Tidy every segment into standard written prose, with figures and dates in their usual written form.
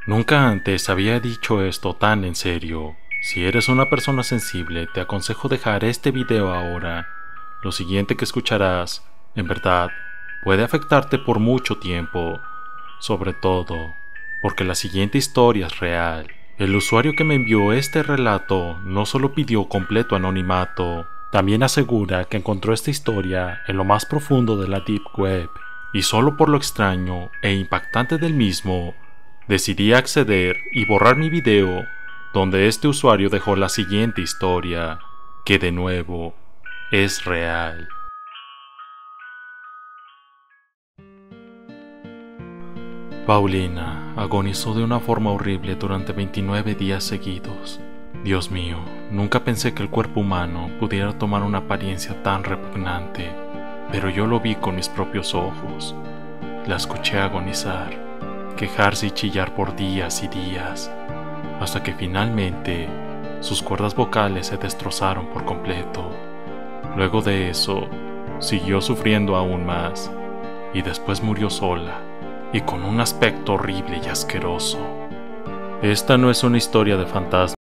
Nunca antes había dicho esto tan en serio. Si eres una persona sensible, te aconsejo dejar este video ahora. Lo siguiente que escucharás, en verdad, puede afectarte por mucho tiempo. Sobre todo, porque la siguiente historia es real. El usuario que me envió este relato no solo pidió completo anonimato, también asegura que encontró esta historia en lo más profundo de la Deep Web, y solo por lo extraño e impactante del mismo, decidí acceder y borrar mi video, donde este usuario dejó la siguiente historia, que de nuevo es real. Paulina agonizó de una forma horrible durante 29 días seguidos. Dios mío, nunca pensé que el cuerpo humano pudiera tomar una apariencia tan repugnante, pero yo lo vi con mis propios ojos. La escuché agonizar, quejarse y chillar por días y días, hasta que finalmente sus cuerdas vocales se destrozaron por completo. Luego de eso, siguió sufriendo aún más, y después murió sola, y con un aspecto horrible y asqueroso. Esta no es una historia de fantasmas,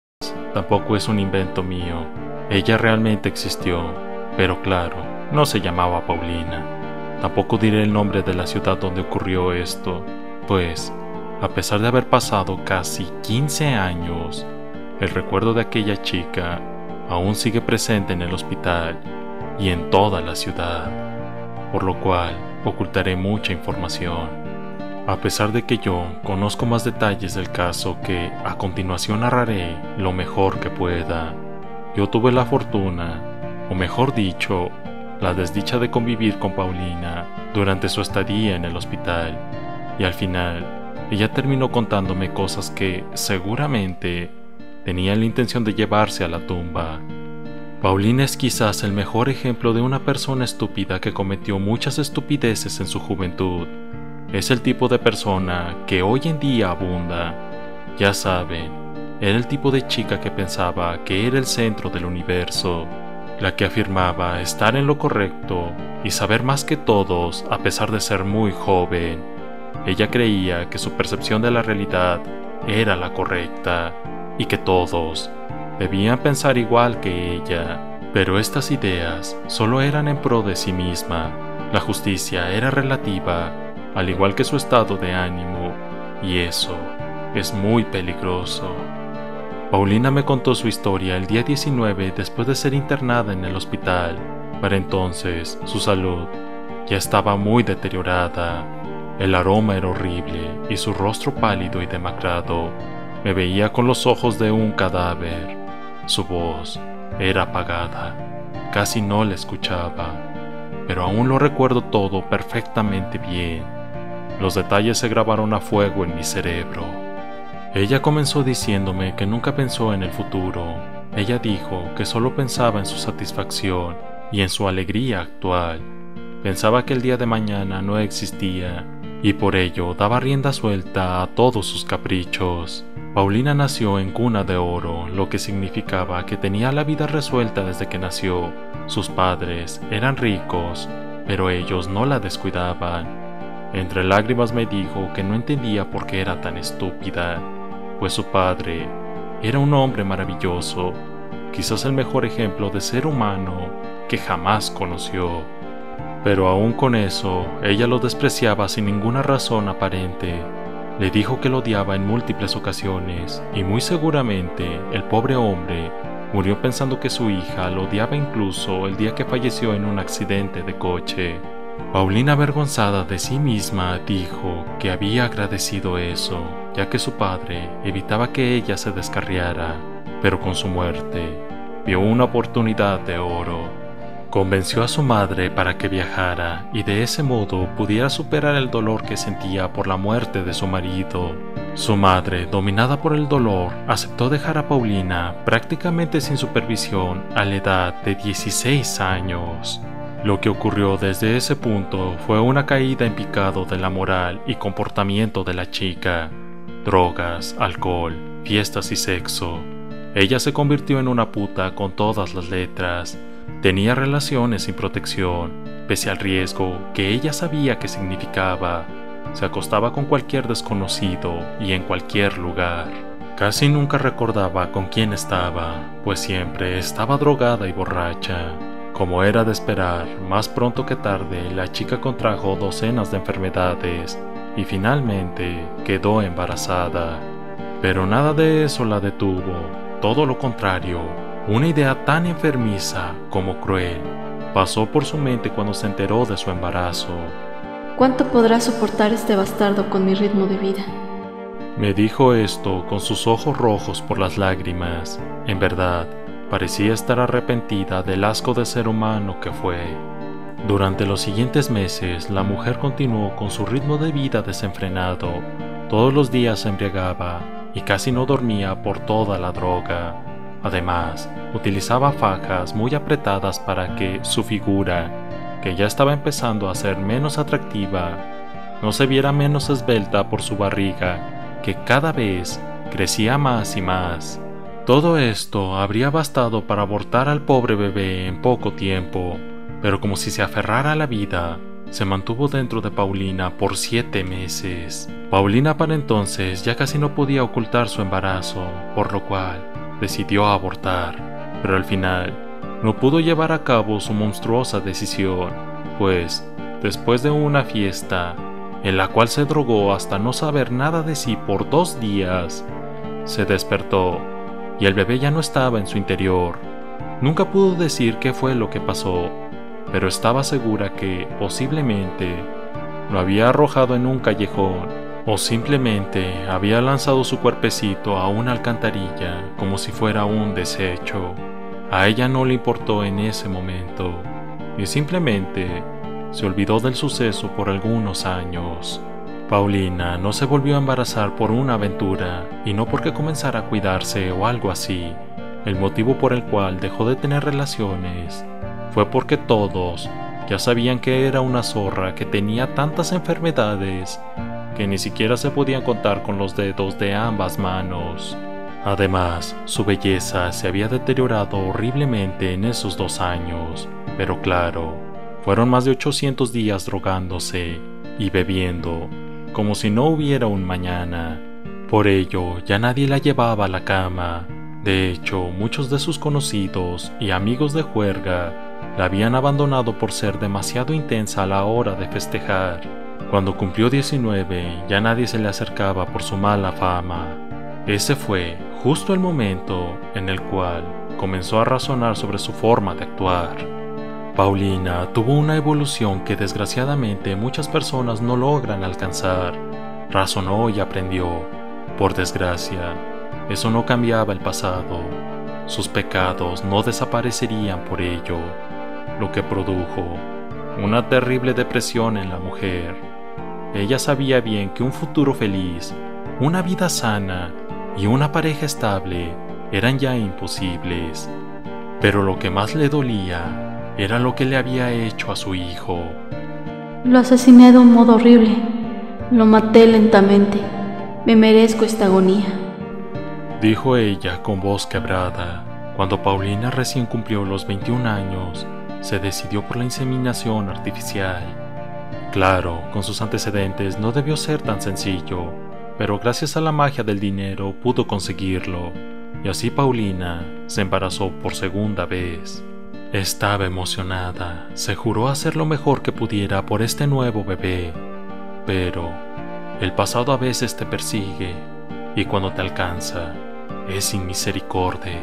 tampoco es un invento mío. Ella realmente existió, pero claro, no se llamaba Paulina. Tampoco diré el nombre de la ciudad donde ocurrió esto, pues, a pesar de haber pasado casi 15 años, el recuerdo de aquella chica aún sigue presente en el hospital y en toda la ciudad, por lo cual ocultaré mucha información. A pesar de que yo conozco más detalles del caso que a continuación narraré lo mejor que pueda, yo tuve la fortuna, o mejor dicho, la desdicha de convivir con Paulina durante su estadía en el hospital, y al final ella terminó contándome cosas que seguramente tenían la intención de llevarse a la tumba. Paulina es quizás el mejor ejemplo de una persona estúpida que cometió muchas estupideces en su juventud. Es el tipo de persona que hoy en día abunda. Ya saben, era el tipo de chica que pensaba que era el centro del universo, la que afirmaba estar en lo correcto y saber más que todos a pesar de ser muy joven. Ella creía que su percepción de la realidad era la correcta y que todos debían pensar igual que ella, pero estas ideas solo eran en pro de sí misma. La justicia era relativa, al igual que su estado de ánimo, y eso es muy peligroso. Paulina me contó su historia el día 19 después de ser internada en el hospital. Para entonces, su salud ya estaba muy deteriorada. El aroma era horrible y su rostro pálido y demacrado me veía con los ojos de un cadáver. Su voz era apagada, casi no la escuchaba, pero aún lo recuerdo todo perfectamente bien. Los detalles se grabaron a fuego en mi cerebro. Ella comenzó diciéndome que nunca pensó en el futuro. Ella dijo que solo pensaba en su satisfacción y en su alegría actual. Pensaba que el día de mañana no existía y por ello daba rienda suelta a todos sus caprichos. Paulina nació en cuna de oro, lo que significaba que tenía la vida resuelta desde que nació. Sus padres eran ricos, pero ellos no la descuidaban. Entre lágrimas me dijo que no entendía por qué era tan estúpida, pues su padre era un hombre maravilloso, quizás el mejor ejemplo de ser humano que jamás conoció. Pero aún con eso, ella lo despreciaba sin ninguna razón aparente. Le dijo que lo odiaba en múltiples ocasiones, y muy seguramente el pobre hombre murió pensando que su hija lo odiaba incluso el día que falleció en un accidente de coche. Paulina, avergonzada de sí misma, dijo que había agradecido eso, ya que su padre evitaba que ella se descarriara, pero con su muerte vio una oportunidad de oro. Convenció a su madre para que viajara y de ese modo pudiera superar el dolor que sentía por la muerte de su marido. Su madre, dominada por el dolor, aceptó dejar a Paulina prácticamente sin supervisión a la edad de 16 años. Lo que ocurrió desde ese punto fue una caída en picado de la moral y comportamiento de la chica. Drogas, alcohol, fiestas y sexo. Ella se convirtió en una puta con todas las letras. Tenía relaciones sin protección, pese al riesgo que ella sabía que significaba. Se acostaba con cualquier desconocido y en cualquier lugar. Casi nunca recordaba con quién estaba, pues siempre estaba drogada y borracha. Como era de esperar, más pronto que tarde la chica contrajo docenas de enfermedades y finalmente quedó embarazada. Pero nada de eso la detuvo, todo lo contrario, una idea tan enfermiza como cruel pasó por su mente cuando se enteró de su embarazo. ¿Cuánto podrá soportar este bastardo con mi ritmo de vida? Me dijo esto con sus ojos rojos por las lágrimas. En verdad, parecía estar arrepentida del asco de ser humano que fue. Durante los siguientes meses, la mujer continuó con su ritmo de vida desenfrenado. Todos los días se embriagaba y casi no dormía por toda la droga. Además, utilizaba fajas muy apretadas para que su figura, que ya estaba empezando a ser menos atractiva, no se viera menos esbelta por su barriga, que cada vez crecía más y más. Todo esto habría bastado para abortar al pobre bebé en poco tiempo, pero como si se aferrara a la vida, se mantuvo dentro de Paulina por 7 meses. Paulina para entonces ya casi no podía ocultar su embarazo, por lo cual decidió abortar, pero al final no pudo llevar a cabo su monstruosa decisión, pues después de una fiesta, en la cual se drogó hasta no saber nada de sí por 2 días, se despertó y el bebé ya no estaba en su interior. Nunca pudo decir qué fue lo que pasó, pero estaba segura que posiblemente lo había arrojado en un callejón o simplemente había lanzado su cuerpecito a una alcantarilla como si fuera un desecho. A ella no le importó en ese momento y simplemente se olvidó del suceso por algunos años. Paulina no se volvió a embarazar por una aventura y no porque comenzara a cuidarse o algo así. El motivo por el cual dejó de tener relaciones fue porque todos ya sabían que era una zorra que tenía tantas enfermedades que ni siquiera se podían contar con los dedos de ambas manos. Además, su belleza se había deteriorado horriblemente en esos 2 años, pero claro, fueron más de 800 días drogándose y bebiendo, como si no hubiera un mañana. Por ello, ya nadie la llevaba a la cama. De hecho, muchos de sus conocidos y amigos de juerga la habían abandonado por ser demasiado intensa a la hora de festejar. Cuando cumplió 19, ya nadie se le acercaba por su mala fama. Ese fue justo el momento en el cual comenzó a razonar sobre su forma de actuar. Paulina tuvo una evolución que desgraciadamente muchas personas no logran alcanzar. Razonó y aprendió. Por desgracia, eso no cambiaba el pasado. Sus pecados no desaparecerían por ello, lo que produjo una terrible depresión en la mujer. Ella sabía bien que un futuro feliz, una vida sana y una pareja estable eran ya imposibles, pero lo que más le dolía era lo que le había hecho a su hijo. Lo asesiné de un modo horrible. Lo maté lentamente. Me merezco esta agonía, dijo ella con voz quebrada. Cuando Paulina recién cumplió los 21 años, se decidió por la inseminación artificial. Claro, con sus antecedentes no debió ser tan sencillo, pero gracias a la magia del dinero pudo conseguirlo, y así Paulina se embarazó por 2ª vez. Estaba emocionada, se juró hacer lo mejor que pudiera por este nuevo bebé, pero el pasado a veces te persigue, y cuando te alcanza, es sin misericordia.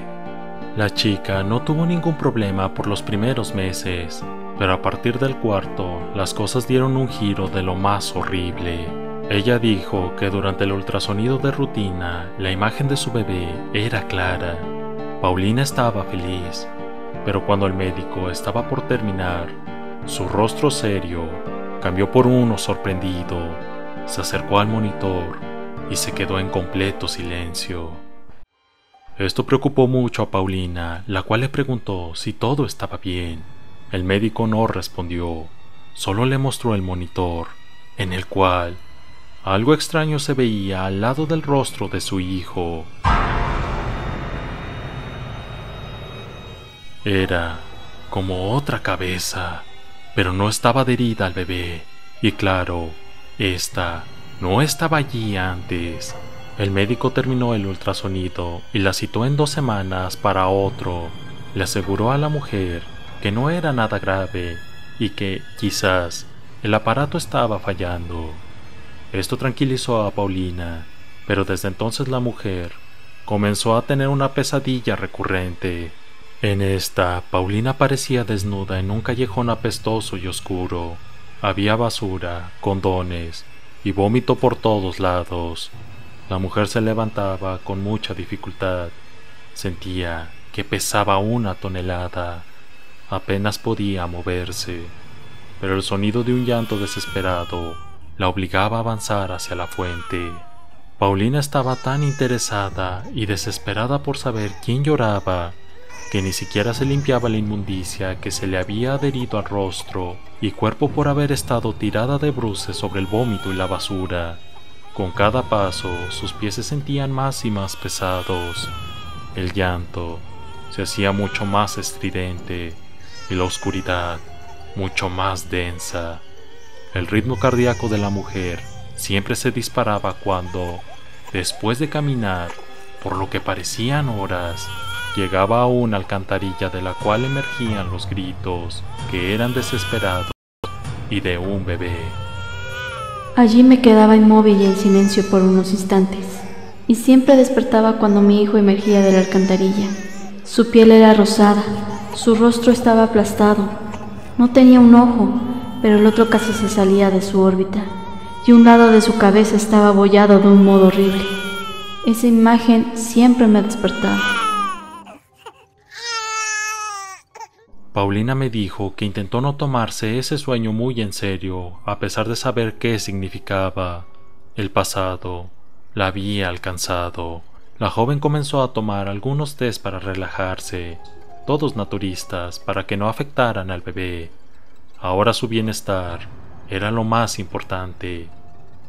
La chica no tuvo ningún problema por los primeros meses, pero a partir del 4, las cosas dieron un giro de lo más horrible. Ella dijo que durante el ultrasonido de rutina, la imagen de su bebé era clara. Paulina estaba feliz, pero cuando el médico estaba por terminar, su rostro serio cambió por uno sorprendido. Se acercó al monitor y se quedó en completo silencio. Esto preocupó mucho a Paulina, la cual le preguntó si todo estaba bien. El médico no respondió, solo le mostró el monitor, en el cual algo extraño se veía al lado del rostro de su hijo. Era como otra cabeza, pero no estaba adherida al bebé, y claro, Esta no estaba allí antes. El médico terminó el ultrasonido y la citó en 2 semanas para otro. Le aseguró a la mujer que no era nada grave y que, quizás, el aparato estaba fallando. Esto tranquilizó a Paulina, pero desde entonces la mujer comenzó a tener una pesadilla recurrente. En esta, Paulina parecía desnuda en un callejón apestoso y oscuro. Había basura, condones y vómito por todos lados. La mujer se levantaba con mucha dificultad. Sentía que pesaba 1 tonelada. Apenas podía moverse, pero el sonido de un llanto desesperado la obligaba a avanzar hacia la fuente. Paulina estaba tan interesada y desesperada por saber quién lloraba, que ni siquiera se limpiaba la inmundicia que se le había adherido al rostro y cuerpo por haber estado tirada de bruces sobre el vómito y la basura. Con cada paso, sus pies se sentían más y más pesados. El llanto se hacía mucho más estridente y la oscuridad mucho más densa. El ritmo cardíaco de la mujer siempre se disparaba cuando, después de caminar por lo que parecían horas, llegaba a una alcantarilla de la cual emergían los gritos, que eran desesperados, y de un bebé. Allí me quedaba inmóvil y en silencio por unos instantes, y siempre despertaba cuando mi hijo emergía de la alcantarilla. Su piel era rosada, su rostro estaba aplastado, no tenía un ojo, pero el otro casi se salía de su órbita, y un lado de su cabeza estaba abollado de un modo horrible. Esa imagen siempre me despertaba. Paulina me dijo que intentó no tomarse ese sueño muy en serio, a pesar de saber qué significaba. El pasado la había alcanzado. La joven comenzó a tomar algunos tés para relajarse, todos naturistas, para que no afectaran al bebé. Ahora su bienestar era lo más importante,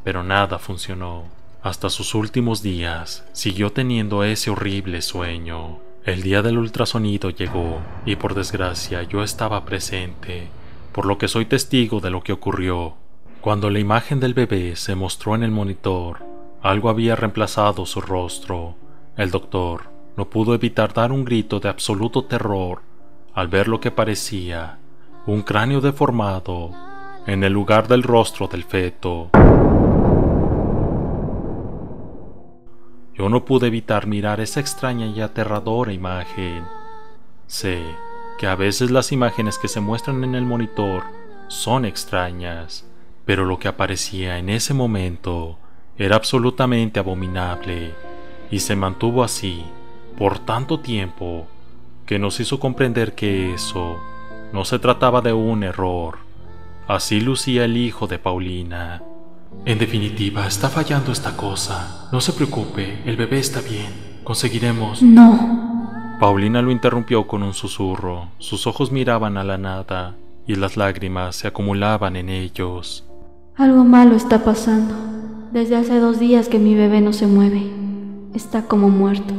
pero nada funcionó. Hasta sus últimos días siguió teniendo ese horrible sueño. El día del ultrasonido llegó y por desgracia yo estaba presente, por lo que soy testigo de lo que ocurrió. Cuando la imagen del bebé se mostró en el monitor, algo había reemplazado su rostro. El doctor no pudo evitar dar un grito de absoluto terror al ver lo que parecía un cráneo deformado en el lugar del rostro del feto. Yo no pude evitar mirar esa extraña y aterradora imagen. Sé que a veces las imágenes que se muestran en el monitor son extrañas, pero lo que aparecía en ese momento era absolutamente abominable, y se mantuvo así por tanto tiempo que nos hizo comprender que eso no se trataba de un error. Así lucía el hijo de Paulina. En definitiva, está fallando esta cosa. No se preocupe, el bebé está bien. Conseguiremos... No. Paulina lo interrumpió con un susurro. Sus ojos miraban a la nada y las lágrimas se acumulaban en ellos. Algo malo está pasando. Desde hace 2 días que mi bebé no se mueve. Está como muerto.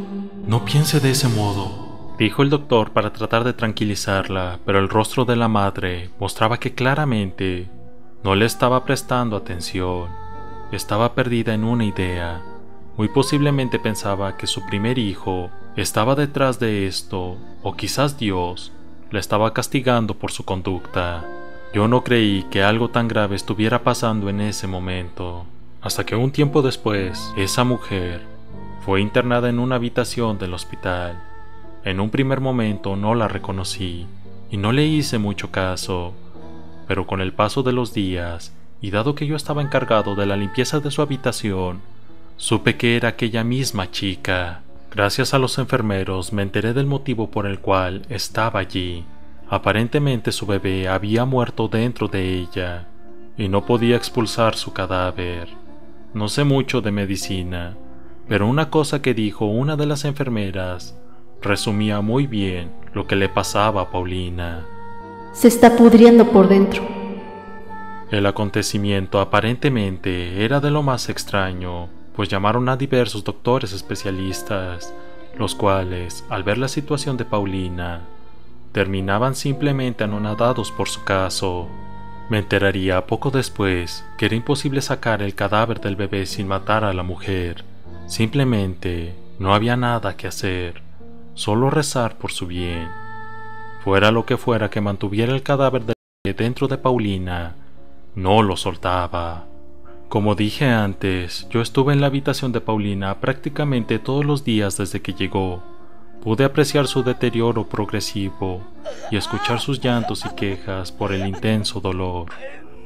No piense de ese modo, dijo el doctor para tratar de tranquilizarla, pero el rostro de la madre mostraba que claramente no le estaba prestando atención. Estaba perdida en una idea. Muy posiblemente pensaba que su primer hijo estaba detrás de esto, o quizás Dios la estaba castigando por su conducta. Yo no creí que algo tan grave estuviera pasando en ese momento, hasta que un tiempo después, esa mujer fue internada en una habitación del hospital. En un primer momento no la reconocí y no le hice mucho caso, pero con el paso de los días, y dado que yo estaba encargado de la limpieza de su habitación, supe que era aquella misma chica. Gracias a los enfermeros me enteré del motivo por el cual estaba allí. Aparentemente su bebé había muerto dentro de ella y no podía expulsar su cadáver. No sé mucho de medicina, pero una cosa que dijo una de las enfermeras resumía muy bien lo que le pasaba a Paulina. Se está pudriendo por dentro. El acontecimiento aparentemente era de lo más extraño, pues llamaron a diversos doctores especialistas, los cuales, al ver la situación de Paulina, terminaban simplemente anonadados por su caso. Me enteraría poco después que era imposible sacar el cadáver del bebé sin matar a la mujer. Simplemente no había nada que hacer, solo rezar por su bien. Fuera lo que fuera que mantuviera el cadáver del bebé dentro de Paulina, no lo soltaba. Como dije antes, yo estuve en la habitación de Paulina prácticamente todos los días desde que llegó. Pude apreciar su deterioro progresivo y escuchar sus llantos y quejas por el intenso dolor.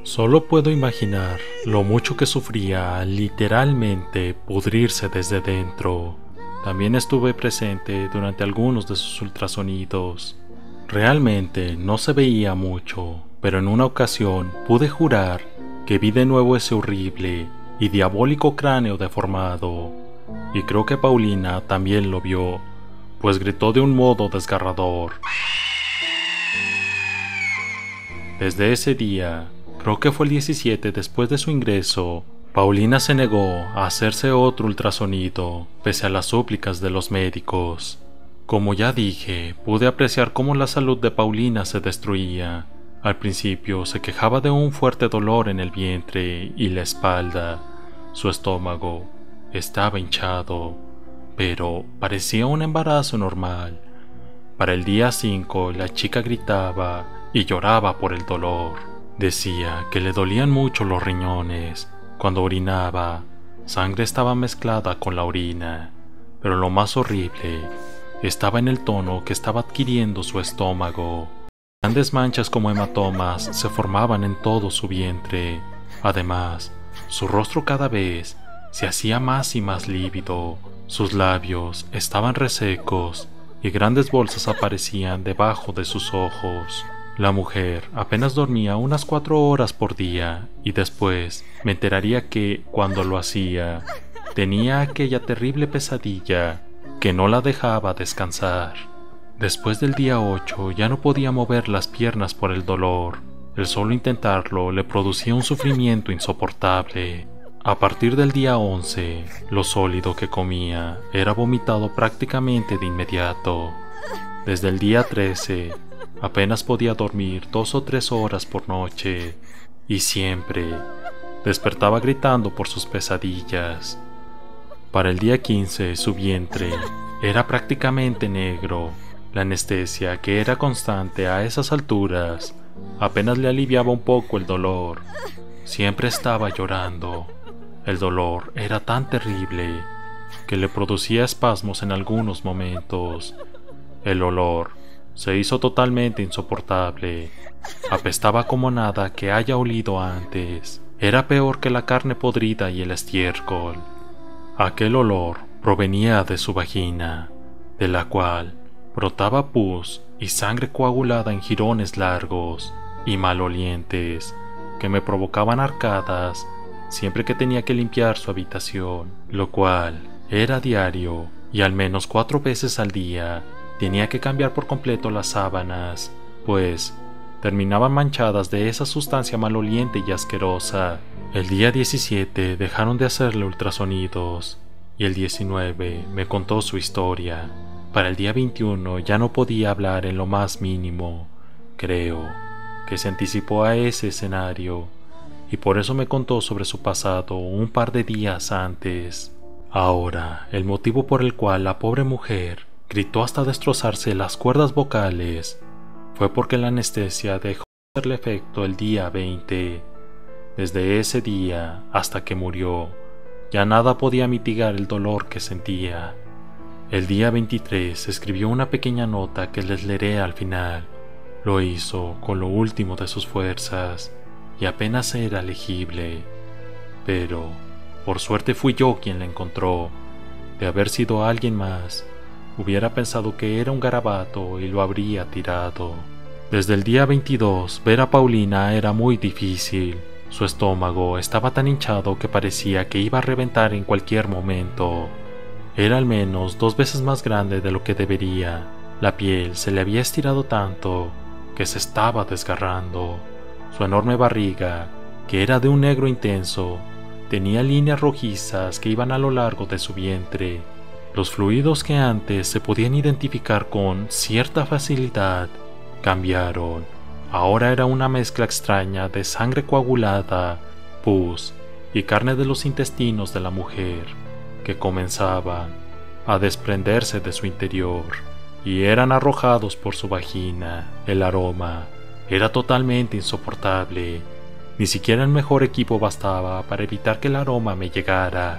Solo puedo imaginar lo mucho que sufría al literalmente pudrirse desde dentro. También estuve presente durante algunos de sus ultrasonidos. Realmente no se veía mucho, pero en una ocasión pude jurar que vi de nuevo ese horrible y diabólico cráneo deformado. Y creo que Paulina también lo vio, pues gritó de un modo desgarrador. Desde ese día, creo que fue el 17 después de su ingreso, Paulina se negó a hacerse otro ultrasonido, pese a las súplicas de los médicos. Como ya dije, pude apreciar cómo la salud de Paulina se destruía. Al principio se quejaba de un fuerte dolor en el vientre y la espalda. Su estómago estaba hinchado, pero parecía un embarazo normal. Para el día 5, la chica gritaba y lloraba por el dolor. Decía que le dolían mucho los riñones. Cuando orinaba, sangre estaba mezclada con la orina, pero lo más horrible estaba en el tono que estaba adquiriendo su estómago. Grandes manchas como hematomas se formaban en todo su vientre. Además, su rostro cada vez se hacía más y más lívido. Sus labios estaban resecos y grandes bolsas aparecían debajo de sus ojos. La mujer apenas dormía unas 4 horas por día y después me enteraría que, cuando lo hacía, tenía aquella terrible pesadilla que no la dejaba descansar. Después del día 8 ya no podía mover las piernas por el dolor. El solo intentarlo le producía un sufrimiento insoportable. A partir del día 11, lo sólido que comía era vomitado prácticamente de inmediato. Desde el día 13, apenas podía dormir 2 o 3 horas por noche, y siempre despertaba gritando por sus pesadillas. Para el día 15, su vientre era prácticamente negro. La anestesia, que era constante a esas alturas, apenas le aliviaba un poco el dolor. Siempre estaba llorando. El dolor era tan terrible que le producía espasmos en algunos momentos. El olor se hizo totalmente insoportable. Apestaba como nada que haya olido antes. Era peor que la carne podrida y el estiércol. Aquel olor provenía de su vagina, de la cual brotaba pus y sangre coagulada en jirones largos y malolientes que me provocaban arcadas siempre que tenía que limpiar su habitación, lo cual era diario, y al menos 4 veces al día tenía que cambiar por completo las sábanas, pues terminaban manchadas de esa sustancia maloliente y asquerosa. El día 17 dejaron de hacerle ultrasonidos, y el 19 me contó su historia. Para el día 21 ya no podía hablar en lo más mínimo. Creo que se anticipó a ese escenario, y por eso me contó sobre su pasado un par de días antes. Ahora, el motivo por el cual la pobre mujer gritó hasta destrozarse las cuerdas vocales fue porque la anestesia dejó de hacerle efecto el día 20. Desde ese día hasta que murió, ya nada podía mitigar el dolor que sentía. El día 23 escribió una pequeña nota que les leeré al final. Lo hizo con lo último de sus fuerzas y apenas era legible. Pero, por suerte fui yo quien la encontró. De haber sido alguien más, hubiera pensado que era un garabato y lo habría tirado. Desde el día 22, ver a Paulina era muy difícil. Su estómago estaba tan hinchado que parecía que iba a reventar en cualquier momento. Era al menos 2 veces más grande de lo que debería. La piel se le había estirado tanto que se estaba desgarrando. Su enorme barriga, que era de un negro intenso, tenía líneas rojizas que iban a lo largo de su vientre. Los fluidos que antes se podían identificar con cierta facilidad cambiaron ahora era una mezcla extraña de sangre coagulada, pus y carne de los intestinos de la mujer, que comenzaban a desprenderse de su interior y eran arrojados por su vagina. El aroma era totalmente insoportable. Ni siquiera el mejor equipo bastaba para evitar que el aroma me llegara.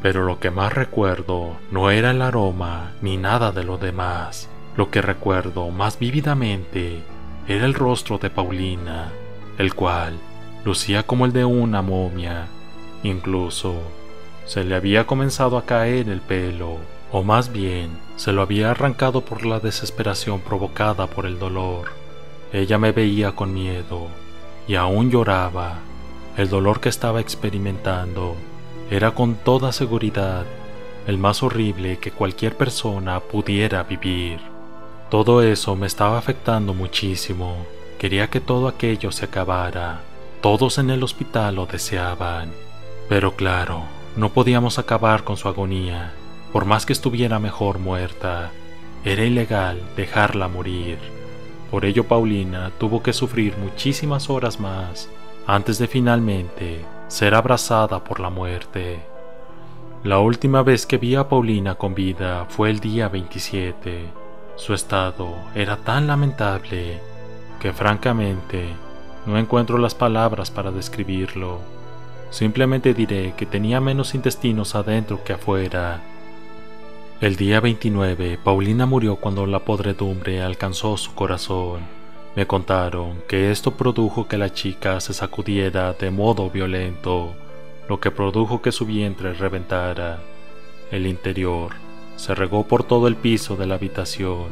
Pero lo que más recuerdo no era el aroma ni nada de lo demás. Lo que recuerdo más vívidamente era el rostro de Paulina, el cual lucía como el de una momia. Incluso se le había comenzado a caer el pelo, o más bien se lo había arrancado por la desesperación provocada por el dolor. Ella me veía con miedo y aún lloraba. El dolor que estaba experimentando era con toda seguridad el más horrible que cualquier persona pudiera vivir. Todo eso me estaba afectando muchísimo. Quería que todo aquello se acabara. Todos en el hospital lo deseaban. Pero claro, no podíamos acabar con su agonía. Por más que estuviera mejor muerta, era ilegal dejarla morir. Por ello Paulina tuvo que sufrir muchísimas horas más antes de finalmente ser abrazada por la muerte. La última vez que vi a Paulina con vida fue el día 27. Su estado era tan lamentable que francamente no encuentro las palabras para describirlo. Simplemente diré que tenía menos intestinos adentro que afuera. El día 29, Paulina murió cuando la podredumbre alcanzó su corazón. Me contaron que esto produjo que la chica se sacudiera de modo violento, lo que produjo que su vientre reventara. El interior se regó por todo el piso de la habitación,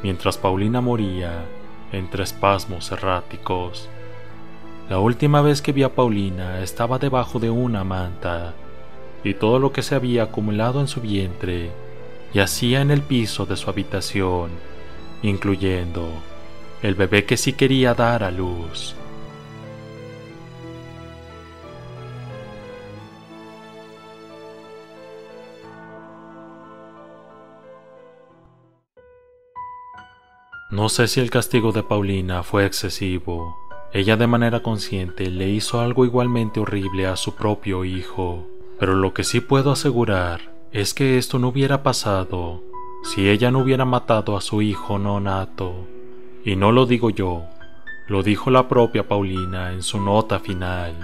mientras Paulina moría entre espasmos erráticos. La última vez que vi a Paulina estaba debajo de una manta, y todo lo que se había acumulado en su vientre yacía en el piso de su habitación, incluyendo el bebé que sí quería dar a luz. No sé si el castigo de Paulina fue excesivo. Ella de manera consciente le hizo algo igualmente horrible a su propio hijo, pero lo que sí puedo asegurar es que esto no hubiera pasado si ella no hubiera matado a su hijo no nato. Y no lo digo yo, lo dijo la propia Paulina en su nota final,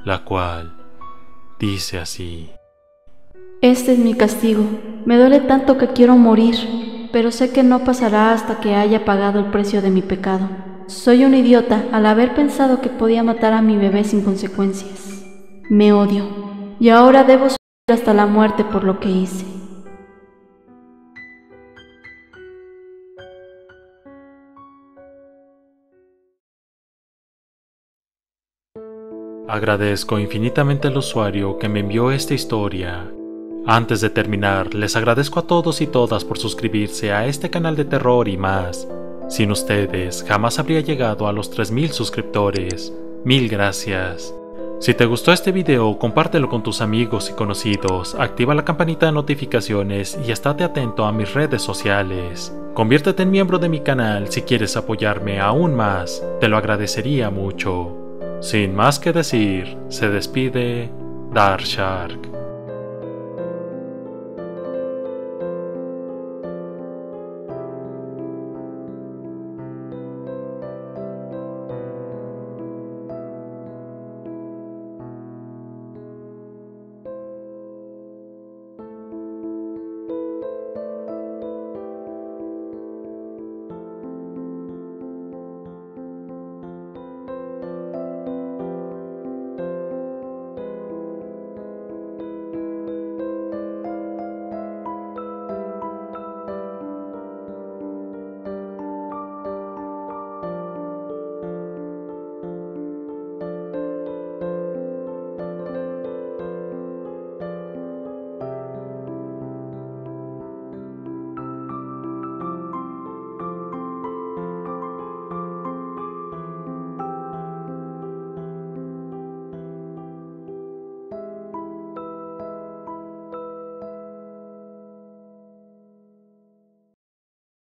la cual dice así: Este es mi castigo. Me duele tanto que quiero morir, pero sé que no pasará hasta que haya pagado el precio de mi pecado. Soy un idiota al haber pensado que podía matar a mi bebé sin consecuencias. Me odio, y ahora debo sufrir hasta la muerte por lo que hice. Agradezco infinitamente al usuario que me envió esta historia. Antes de terminar, les agradezco a todos y todas por suscribirse a este canal de terror y más. Sin ustedes, jamás habría llegado a los 3000 suscriptores. Mil gracias. Si te gustó este video, compártelo con tus amigos y conocidos, activa la campanita de notificaciones y estate atento a mis redes sociales. Conviértete en miembro de mi canal si quieres apoyarme aún más, te lo agradecería mucho. Sin más que decir, se despide Dark Shark.